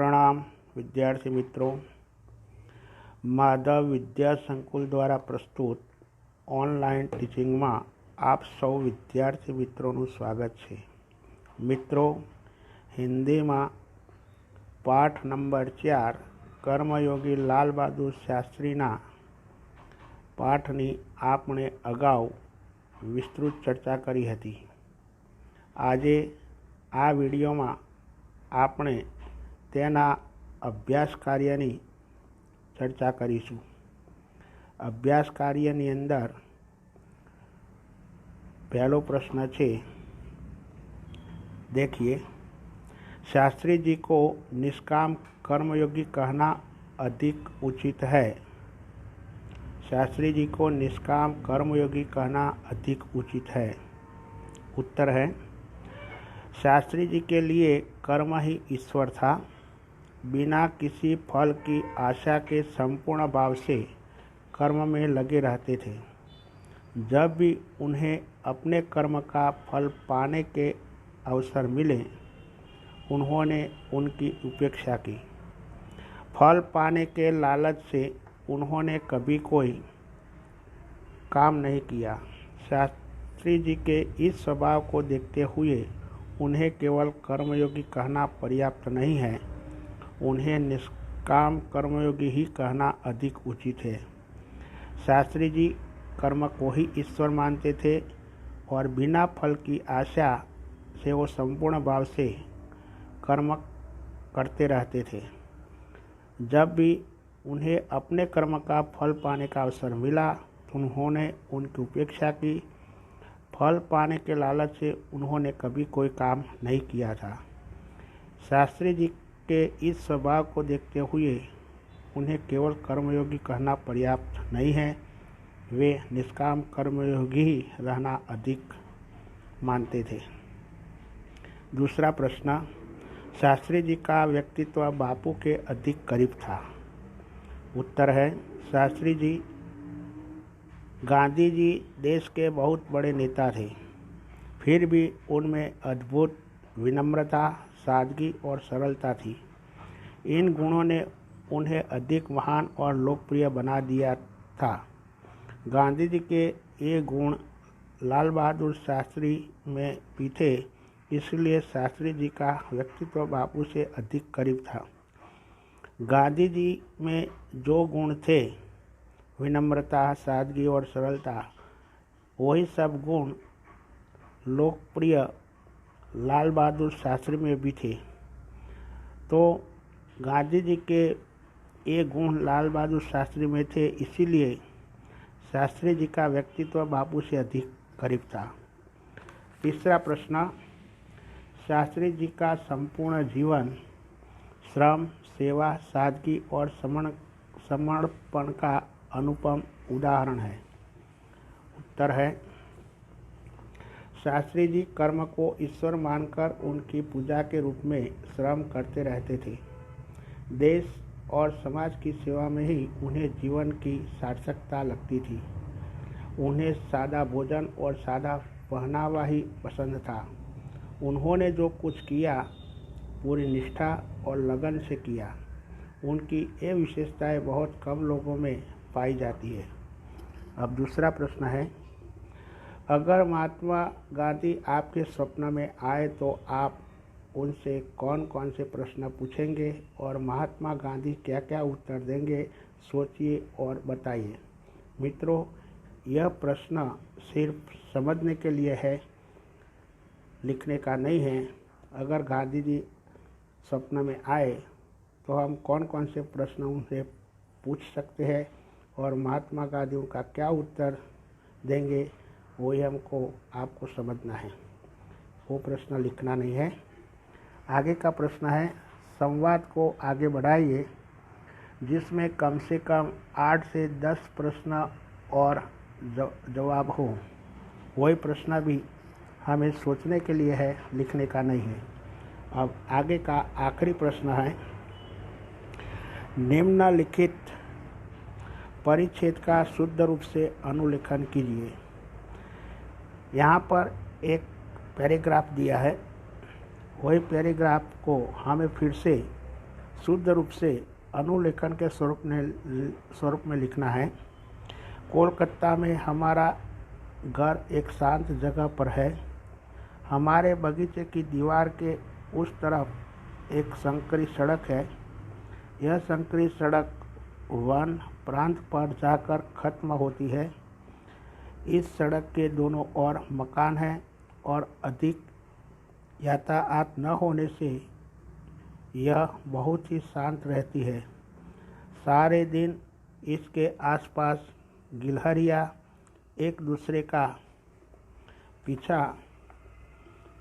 प्रणाम विद्यार्थी मित्रों। माधव विद्या संकुल द्वारा प्रस्तुत ऑनलाइन टीचिंग में आप सौ विद्यार्थी मित्रों स्वागत है। मित्रों, हिंदी में पाठ नंबर 4 कर्मयोगी लाल बहादुर शास्त्रीना पाठनी आपणे अगाऊ विस्तृत चर्चा करी हती। आजे आ विडियो में आपणे तेना अभ्यास कार्यनी चर्चा करीशुं। अभ्यास कार्यनी अंदर पहलो प्रश्न छे, देखिए, शास्त्री जी को निष्काम कर्मयोगी कहना अधिक उचित है। शास्त्री जी को निष्काम कर्मयोगी कहना अधिक उचित है। उत्तर है, शास्त्री जी के लिए कर्म ही ईश्वर था। बिना किसी फल की आशा के संपूर्ण भाव से कर्म में लगे रहते थे। जब भी उन्हें अपने कर्म का फल पाने के अवसर मिले, उन्होंने उनकी उपेक्षा की। फल पाने के लालच से उन्होंने कभी कोई काम नहीं किया। शास्त्री जी के इस स्वभाव को देखते हुए उन्हें केवल कर्मयोगी कहना पर्याप्त नहीं है, उन्हें निष्काम कर्मयोगी ही कहना अधिक उचित है। शास्त्री जी कर्म को ही ईश्वर मानते थे और बिना फल की आशा से वो संपूर्ण भाव से कर्म करते रहते थे। जब भी उन्हें अपने कर्म का फल पाने का अवसर मिला तो उन्होंने उनकी उपेक्षा की। फल पाने के लालच से उन्होंने कभी कोई काम नहीं किया था। शास्त्री जी के इस स्वभाव को देखते हुए उन्हें केवल कर्मयोगी कहना पर्याप्त नहीं है, वे निष्काम कर्मयोगी ही रहना अधिक मानते थे। दूसरा प्रश्न, शास्त्री जी का व्यक्तित्व बापू के अधिक करीब था। उत्तर है, शास्त्री जी गांधी जी देश के बहुत बड़े नेता थे, फिर भी उनमें अद्भुत विनम्रता, सादगी और सरलता थी। इन गुणों ने उन्हें अधिक महान और लोकप्रिय बना दिया था। गांधी जी के ये गुण लाल बहादुर शास्त्री में भी थे, इसलिए शास्त्री जी का व्यक्तित्व बापू से अधिक करीब था। गांधी जी में जो गुण थे, विनम्रता, सादगी और सरलता, वही सब गुण लोकप्रिय लाल बहादुर शास्त्री में भी थे। तो गांधी जी के ये गुण लाल बहादुर शास्त्री में थे, इसीलिए शास्त्री जी का व्यक्तित्व बापू से अधिक करीब था। तीसरा प्रश्न, शास्त्री जी का संपूर्ण जीवन श्रम, सेवा, सादगी और समर्पण का अनुपम उदाहरण है। उत्तर है, शास्त्री जी कर्म को ईश्वर मानकर उनकी पूजा के रूप में श्रम करते रहते थे। देश और समाज की सेवा में ही उन्हें जीवन की सार्थकता लगती थी। उन्हें सादा भोजन और सादा पहनावा ही पसंद था। उन्होंने जो कुछ किया पूरी निष्ठा और लगन से किया। उनकी ये विशेषताएं बहुत कम लोगों में पाई जाती है। अब दूसरा प्रश्न है, अगर महात्मा गांधी आपके स्वप्न में आए तो आप उनसे कौन कौन से प्रश्न पूछेंगे और महात्मा गांधी क्या क्या उत्तर देंगे, सोचिए और बताइए। मित्रों, यह प्रश्न सिर्फ समझने के लिए है, लिखने का नहीं है। अगर गांधी जी स्वप्न में आए तो हम कौन कौन से प्रश्न उनसे पूछ सकते हैं और महात्मा गांधी उनका क्या उत्तर देंगे, वही आपको समझना है। वो प्रश्न लिखना नहीं है। आगे का प्रश्न है, संवाद को आगे बढ़ाइए जिसमें कम से कम 8 से 10 प्रश्न और जवाब हो। वही प्रश्न भी हमें सोचने के लिए है, लिखने का नहीं है। अब आगे का आखिरी प्रश्न है, निम्नलिखित परिच्छेद का शुद्ध रूप से अनुलेखन कीजिए। यहाँ पर एक पैराग्राफ दिया है, वही पैराग्राफ को हमें फिर से शुद्ध रूप से अनुलेखन के स्वरूप में लिखना है। कोलकाता में हमारा घर एक शांत जगह पर है। हमारे बगीचे की दीवार के उस तरफ एक संकरी सड़क है। यह संकरी सड़क वन प्रांत पर जाकर खत्म होती है। इस सड़क के दोनों ओर मकान हैं और अधिक यातायात न होने से यह बहुत ही शांत रहती है। सारे दिन इसके आसपास गिलहरियाँ एक दूसरे का पीछा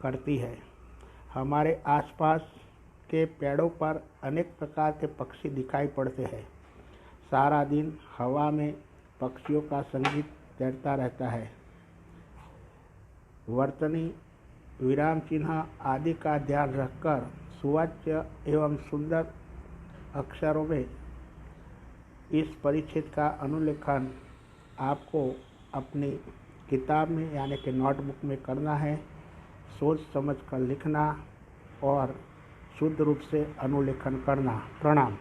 करती है। हमारे आसपास के पेड़ों पर अनेक प्रकार के पक्षी दिखाई पड़ते हैं। सारा दिन हवा में पक्षियों का संगीत तैरता रहता है। वर्तनी, विराम चिन्ह आदि का ध्यान रखकर सुवाच्य एवं सुंदर अक्षरों में इस परिच्छेद का अनुलेखन आपको अपनी किताब में यानी कि नोटबुक में करना है। सोच समझ कर लिखना और शुद्ध रूप से अनुलेखन करना। प्रणाम।